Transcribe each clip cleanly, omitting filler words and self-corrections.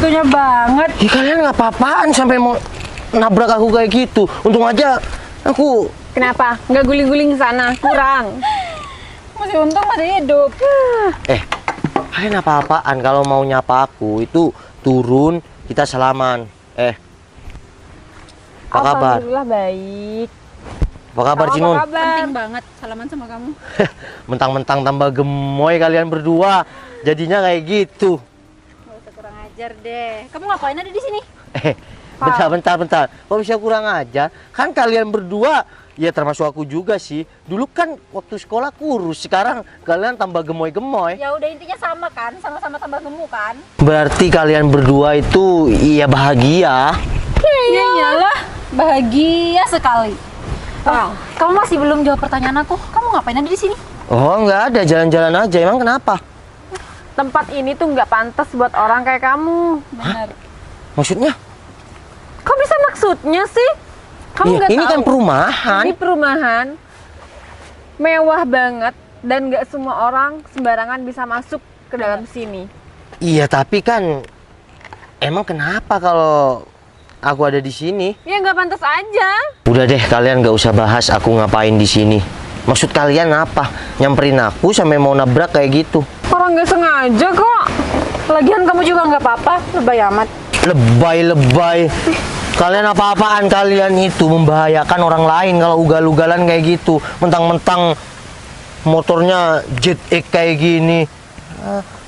segitunya banget. Ya kalian nggak apa-apaan sampai mau nabrak aku kayak gitu. Untung aja aku. Kenapa? Nggak guling-guling sana? Kurang. Masih untung masih hidup. Kalian apa-apaan kalau mau nyapa aku itu turun kita salaman. Apa kabar? Alhamdulillah baik. Apa kabar Kamu Cinun? apa kabar? Penting banget salaman sama kamu. Mentang-mentang tambah gemoy kalian berdua. Jadinya kayak gitu. Gak usah kurang ajar deh. Kamu ngapain ada di sini? Bentar. Kok bisa kurang aja? Kan kalian berdua, ya termasuk aku juga sih. Dulu kan waktu sekolah kurus, sekarang kalian tambah gemoy-gemoy. Ya udah intinya sama kan, sama-sama tambah gemuk kan? Berarti kalian berdua itu iya bahagia. Iya iyalah, bahagia sekali. Kamu masih belum jawab pertanyaan aku. Kamu ngapain ada di sini? Oh nggak ada, jalan-jalan aja. Emang kenapa? Tempat ini tuh nggak pantas buat orang kayak kamu. Benar. Maksudnya? Kok bisa maksudnya sih? Kamu Iya, nggak ini tahu? kan perumahan. Ini perumahan mewah banget dan nggak semua orang sembarangan bisa masuk ke dalam sini. Iya, tapi kan emang kenapa kalau aku ada di sini? Ya nggak pantas aja. Udah deh, kalian nggak usah bahas aku ngapain di sini. Maksud kalian apa? Nyamperin aku sampai mau nabrak kayak gitu? Orang nggak sengaja kok. Lagian kamu juga nggak apa-apa, lebay amat. Lebay. Kalian apa-apaan? Kalian itu membahayakan orang lain kalau ugal-ugalan kayak gitu. Mentang-mentang motornya Jet X kayak gini.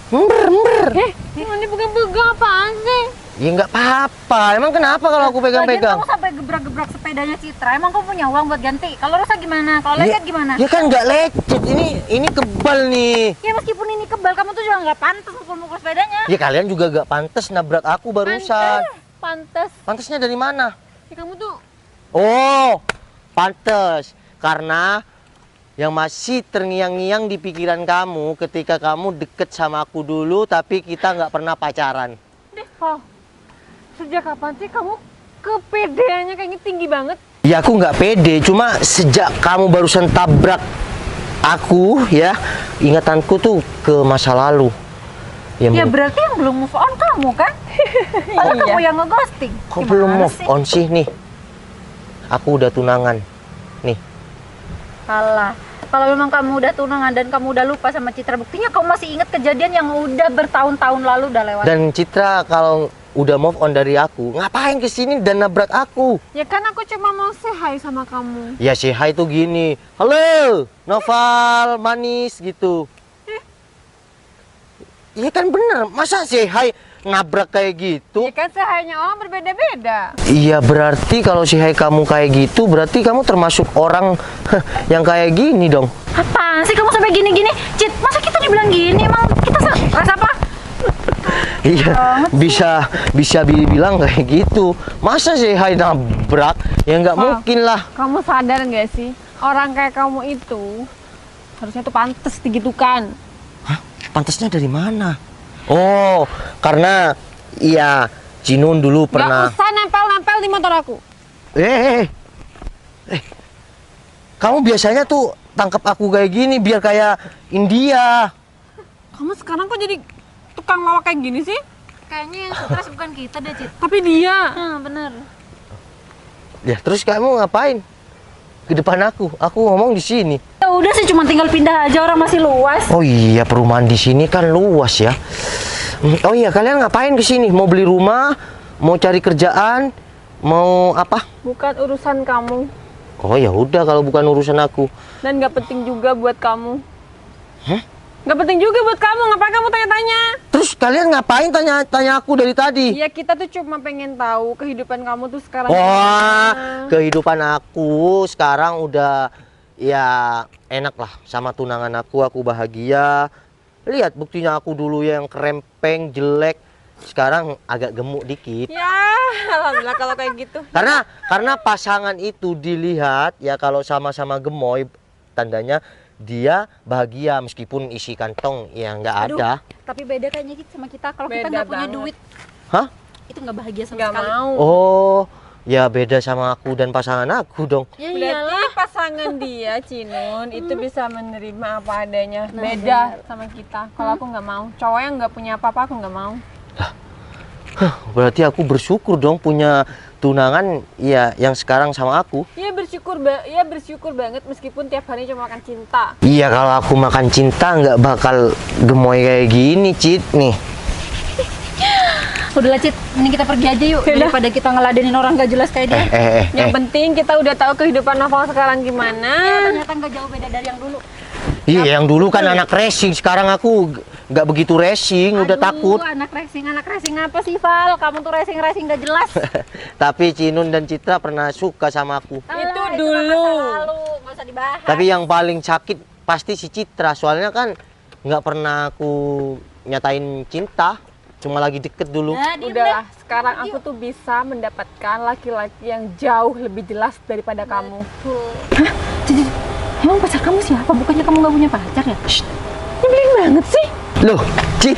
Ember. Ini pegang-pegang apaan sih? Ya nggak apa-apa. Emang kenapa kalau aku Lagian pegang-pegang? kamu sampai gebrak-gebrak sepedanya Citra. Emang kamu punya uang buat ganti? Kalau rusak gimana? Kalau lecet gimana? Ya kan nggak lecet. Ini kebal nih. Ya meskipun ini kebal, kamu tuh juga nggak pantas mukul-mukul sepedanya. Ya kalian juga nggak pantas nabrak aku barusan. Pantes. Pantasnya dari mana? Ya, kamu tuh Oh, pantes. Karena yang masih terngiang-ngiang di pikiran kamu ketika kamu deket sama aku dulu tapi kita nggak pernah pacaran. Oh, sejak kapan sih kamu kepedeannya kayaknya tinggi banget? Ya aku nggak pede, cuma sejak kamu barusan tabrak aku ya, ingatanku tuh ke masa lalu. Ya berarti yang belum move on kamu kan? Padahal kamu yang ngeghosting. Kok Gimana belum move sih? on sih nih? Aku udah tunangan. Nih. Alah, kalau memang kamu udah tunangan dan kamu udah lupa sama Citra, buktinya kamu masih ingat kejadian yang udah bertahun-tahun lalu udah lewat. Dan Citra kalau udah move on dari aku, ngapain kesini dan nabrak aku? Ya kan aku cuma mau say hi sama kamu. Ya si hai tuh gini, halo Noval manis gitu. Iya kan bener, masa si hai nabrak kayak gitu? Ya kan say hi-nya orang berbeda-beda. Iya berarti kalau si hai kamu kayak gitu, berarti kamu termasuk orang yang kayak gini dong. Apaan sih kamu sampai gini-gini? Cit, masa kita dibilang gini? Emang kita rasa apa? Iya, bisa dibilang kayak gitu. Masa si hai nabrak? Ya nggak mungkin lah. Kamu sadar nggak sih? Orang kayak kamu itu harusnya tuh pantas digitukan. Hah? Pantasnya dari mana? Oh, karena iya Cinun dulu pernah. Gak usah nempel-nempel di motor aku. Kamu biasanya tuh tangkap aku kayak gini biar kayak India. Kamu sekarang kok jadi tukang lawak kayak gini sih? Kayaknya yang stres bukan kita deh, Cit. Tapi dia. Bener. Ya terus kamu ngapain? Ke depan aku ngomong di sini. Ya udah sih, cuma tinggal pindah aja, orang masih luas. Oh iya, perumahan di sini kan luas ya. Oh iya, kalian ngapain ke sini? Mau beli rumah? Mau cari kerjaan? Mau apa? Bukan urusan kamu. Oh ya udah kalau bukan urusan aku. Dan gak penting juga buat kamu. Hah? Gak penting juga buat kamu, ngapain kamu tanya-tanya? Terus kalian ngapain tanya aku dari tadi? Ya kita tuh cuma pengen tahu kehidupan kamu tuh sekarang Wah, gimana. kehidupan aku sekarang udah ya enak lah sama tunangan aku bahagia. Lihat buktinya aku dulu yang kerempeng, jelek, sekarang agak gemuk dikit. Ya, alhamdulillah kalau kayak gitu. Karena pasangan itu dilihat ya kalau sama-sama gemoy, tandanya dia bahagia meskipun isi kantong ya nggak ada. Tapi beda kayaknya Cit sama kita. Kalau kita Beda nggak punya banget. duit, Hah? itu nggak bahagia sama Gak sekali. mau. Oh, ya beda sama aku dan pasangan aku dong. Ya Berarti iyalah. pasangan dia, Cinun, itu bisa menerima apa adanya. Nah, Beda sama kita. Kalau aku nggak mau. Cowok yang nggak punya apa-apa aku nggak mau. Berarti aku bersyukur dong punya tunangan ya yang sekarang sama aku. Iya bersyukur banget meskipun tiap hari cuma makan cinta. Iya, kalau aku makan cinta nggak bakal gemoy kayak gini, Cit. Nih. Udahlah Cit, ini kita pergi aja yuk. Yaudah. Daripada kita ngeladenin orang gak jelas kayak dia. Yang penting kita udah tahu kehidupan Noval sekarang gimana. Ternyata gak jauh beda dari yang dulu. Iya, yang dulu kan anak racing, sekarang aku nggak begitu racing, udah Aduh, takut. anak racing apa sih Val? Kamu tuh racing gak jelas. Tapi Cinun dan Citra pernah suka sama aku. Itu Alah, dulu. kan masa lalu, gak usah dibahas. Tapi yang paling sakit pasti si Citra, soalnya kan nggak pernah aku nyatain cinta, cuma lagi deket dulu. Nah, diem Udahlah, deh. sekarang aku tuh bisa mendapatkan laki-laki yang jauh lebih jelas daripada kamu. Hah? Cid, emang pacar kamu siapa? Bukannya kamu gak punya pacar ya? Nyebelin banget sih. Loh, Cit,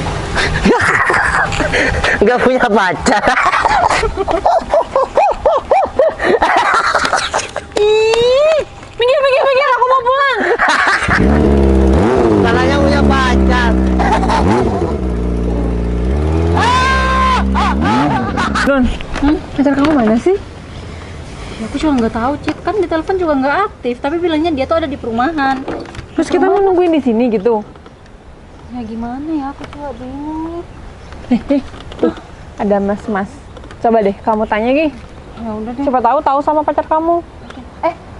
nggak punya pacar. Ih, minggir, aku mau pulang. Salahnya punya pacar. Don, pacar kamu mana sih? Ya, aku juga nggak tahu Cid, kan di telepon juga nggak aktif. Tapi bilangnya dia tuh ada di perumahan. Terus kita mau nungguin di sini gitu. Ya gimana ya, aku juga bingung. Tuh, ada mas. Coba deh, kamu tanya Gi. Ya udah deh. Siapa tahu sama pacar kamu.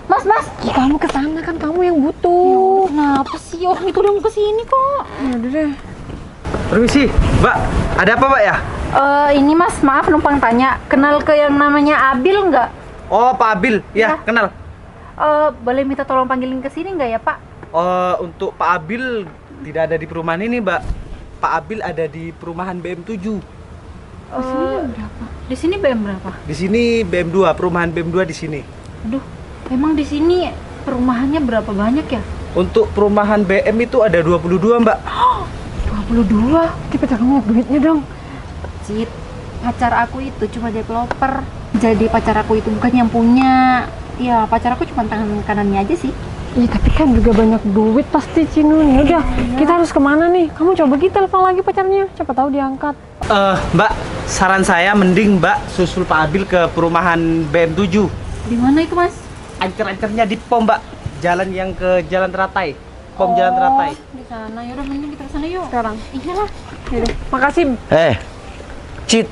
Mas. Gi, kamu kesana kan kamu yang butuh. Kenapa sih orang itu udah mau kesini kok? Ya udah deh. Permisi, Mbak. Ada apa, Mbak ya? Ini Mas, maaf numpang tanya. Kenal ke yang namanya Abil nggak? Oh, Pak Abil. Ya, Ya. kenal. Boleh minta tolong panggilin ke sini nggak ya Pak? Untuk Pak Abil tidak ada di perumahan ini, Mbak. Pak Abil ada di perumahan BM7. Di sini BM berapa? Di sini BM2, perumahan BM2 di sini. Aduh, emang di sini perumahannya berapa banyak ya? Untuk perumahan BM itu ada 22, Mbak. 22. Ki, pacar kamu banyak duitnya dong. Cid, pacar aku itu cuma developer. Jadi pacar aku itu bukan yang punya. Ya, pacar aku cuma tangan kanannya aja sih. Iya, tapi kan juga banyak duit pasti Cinun. Ya udah, kita harus kemana nih? Kamu coba kita telepon lagi pacarnya. Siapa tahu diangkat. Mbak, saran saya mending Mbak susul Pak Abil ke perumahan BM7. Di mana itu Mas? Ancer-ancernya di pom, Mbak. Jalan yang ke Jalan Teratai. Pom Jalan Teratai. Di sana. Yaudah, mending kita ke sana yuk. Sekarang. Iyalah. Yaudah, makasih. Cit,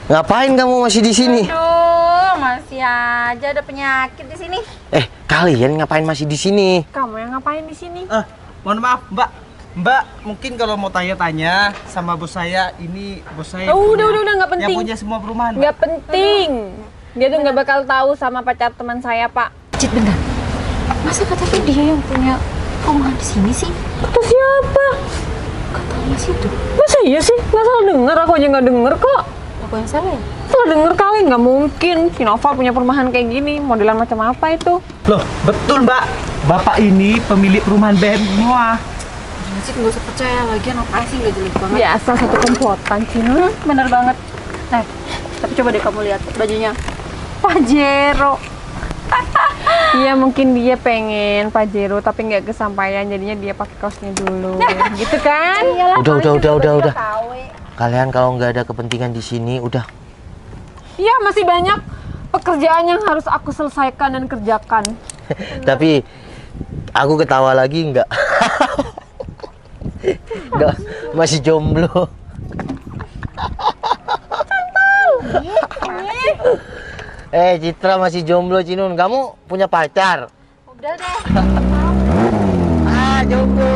ngapain kamu masih di sini? Aduh, masih aja ada penyakit di sini. Kalian ngapain masih di sini? Kamu yang ngapain di sini? Mohon maaf, Mbak. Mbak, mungkin kalau mau tanya-tanya sama bos saya, ini bos saya. Oh, punya- udah, nggak penting. Yang punya semua perumahan, Mbak. Nggak penting. Dia tuh nggak bakal tahu sama pacar teman saya, Pak. Cid, bentar. Masa katanya dia yang punya perumahan di sini sih? Kata siapa? Kata Mas itu. Masa iya sih? Nggak salah denger, aku aja nggak denger kok. Aku yang salah ya? Salah denger kali, nggak mungkin. Si Nova punya perumahan kayak gini, modelan macam apa itu? Loh, betul, Mbak. Bapak ini pemilik perumahan BM semua. Cid, nggak usah percaya lagi, apa sih nggak jelek banget. Biasa satu komplotan, Cinun. Bener banget. Nah, tapi coba deh kamu lihat bajunya. Pajero. Iya, mungkin dia pengen Pajero tapi nggak kesampaian, jadinya dia pakai kaosnya dulu. Gitu kan? Iyalah. Udah. Kalian kalau nggak ada kepentingan di sini, udah. Iya, masih banyak pekerjaan yang harus aku selesaikan dan kerjakan. Tapi aku ketawa lagi nggak? Nggak, masih jomblo. Citra masih jomblo, Cinun. Kamu punya pacar? Udah deh. Jomblo.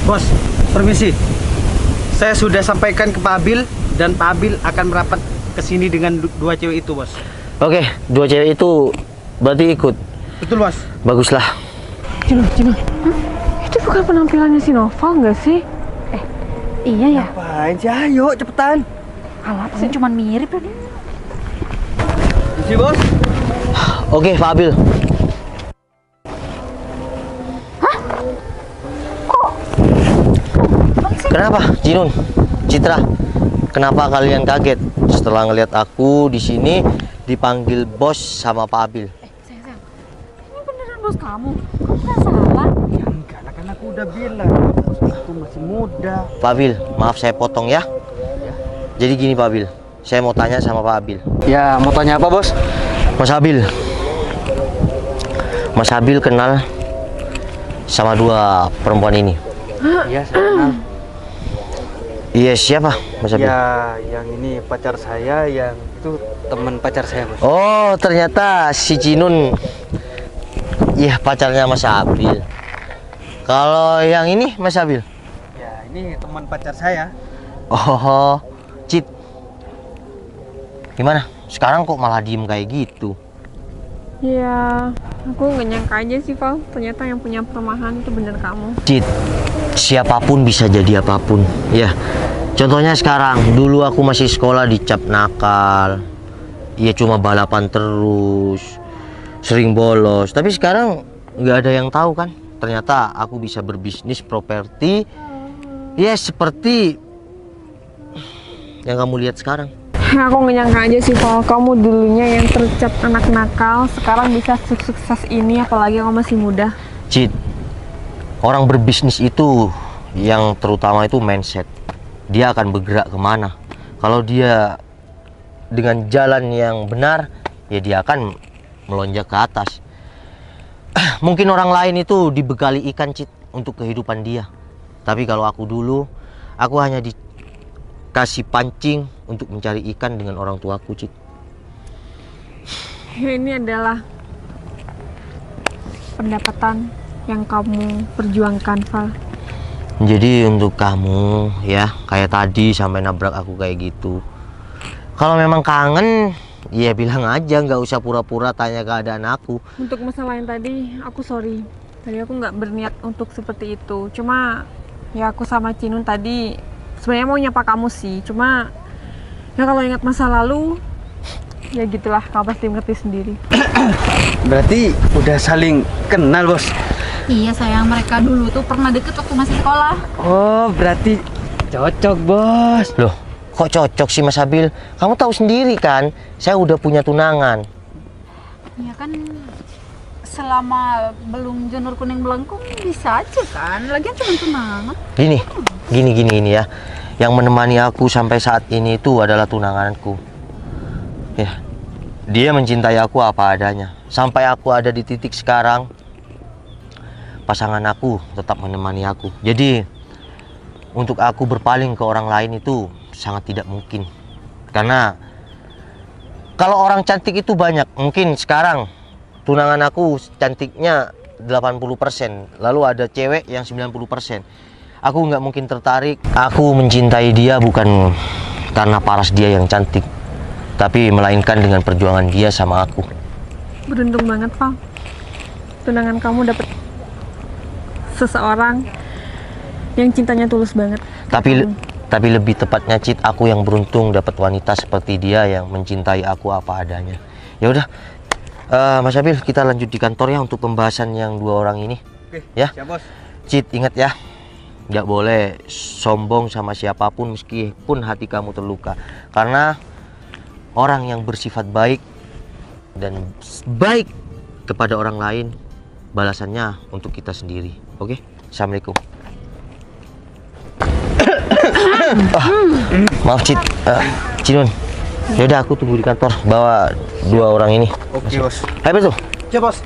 Bos, permisi. Saya sudah sampaikan ke Pak Abil dan Pak Abil akan merapat ke sini dengan dua cewek itu, Bos. Oke, dua cewek itu berarti ikut. Betul, Bos. Baguslah. Cinun. Itu bukan penampilannya si Nova nggak sih? Iya ya. Apaan sih? Ayo, cepetan. Alah, paling cuman mirip kan. Isi, Bos. Oke, Pak Abil. Kenapa, Cinun, Citra? Kenapa kalian kaget setelah ngelihat aku di sini dipanggil bos sama Pak Abil? Sayang. Ini beneran bos kamu? Kamu nggak salah? Ya enggak lah, kan aku aku udah bilang bos itu masih muda. Pak Abil, maaf saya potong ya. Jadi gini Pak Abil, saya mau tanya sama Pak Abil. Ya, mau tanya apa bos? Mas Abil, Mas Abil kenal sama dua perempuan ini? Iya, saya kenal. Iya, siapa Mas Abil? Ya, yang ini pacar saya, yang itu teman pacar saya bos. Oh, ternyata si Cinun, iya pacarnya Mas Abil. Kalau yang ini Mas Abil? Ya, ini teman pacar saya. Oh, Cit. Gimana? Sekarang kok malah diem kayak gitu? Ya, aku nggak nyangka aja sih, Val. Ternyata yang punya permasalahan itu bener kamu. Cit, siapapun bisa jadi apapun. Ya, contohnya sekarang. Dulu aku masih sekolah dicap nakal. Ya cuma balapan terus, sering bolos. Tapi sekarang nggak ada yang tahu kan. Ternyata aku bisa berbisnis properti. Ya seperti yang kamu lihat sekarang. Aku nggak nyangka aja sih, Val. Kamu dulunya yang tercap anak nakal, sekarang bisa sukses ini, apalagi kamu masih muda. Cit, orang berbisnis itu yang terutama itu mindset. Dia akan bergerak kemana. Kalau dia dengan jalan yang benar, ya dia akan melonjak ke atas. Mungkin orang lain itu dibekali ikan, Cit, untuk kehidupan dia. Tapi kalau aku dulu, aku hanya dikasih pancing untuk mencari ikan dengan orang tuaku, Cit. Ya, ini adalah pendapatan yang kamu perjuangkan, Val. Jadi untuk kamu ya, kayak tadi sampai nabrak aku kayak gitu. Kalau memang kangen, ya bilang aja, nggak usah pura-pura tanya keadaan aku. Untuk masalah yang tadi, aku sorry. Tadi aku nggak berniat untuk seperti itu. Cuma ya aku sama Cinun tadi sebenarnya mau nyapa kamu sih. Cuma ya kalau ingat masa lalu, ya gitulah, kamu pasti mengerti sendiri. Berarti udah saling kenal bos. Iya sayang, mereka dulu tuh pernah deket waktu masih sekolah. Oh, berarti cocok bos. Loh, kok cocok sih Mas Abil? Kamu tahu sendiri kan, saya udah punya tunangan. Ya kan, selama belum janur kuning melengkung bisa aja kan. Lagian cuma tunangan. Gini ya. Yang menemani aku sampai saat ini itu adalah tunanganku. Ya, dia mencintai aku apa adanya. Sampai aku ada di titik sekarang, pasangan aku tetap menemani aku. Jadi untuk aku berpaling ke orang lain itu sangat tidak mungkin. Karena kalau orang cantik itu banyak. Mungkin sekarang tunangan aku cantiknya 80%, lalu ada cewek yang 90%. Aku nggak mungkin tertarik. Aku mencintai dia bukan karena paras dia yang cantik, tapi melainkan dengan perjuangan dia sama aku. Beruntung banget, Val. Tunangan kamu dapet seseorang yang cintanya tulus banget. Tapi lebih tepatnya, Cit, aku yang beruntung dapat wanita seperti dia yang mencintai aku apa adanya. Ya udah, Mas Abil, kita lanjut di kantor ya untuk pembahasan yang dua orang ini. Oke, ya. siap bos. Cit, ingat ya, nggak boleh sombong sama siapapun meskipun hati kamu terluka. Karena orang yang bersifat baik dan baik kepada orang lain, balasannya untuk kita sendiri. Oke? Assalamualaikum. Maaf Cit, Cinun. Yaudah aku tunggu di kantor, bawa dua orang ini. Oke bos. Ayo betul. Siap bos.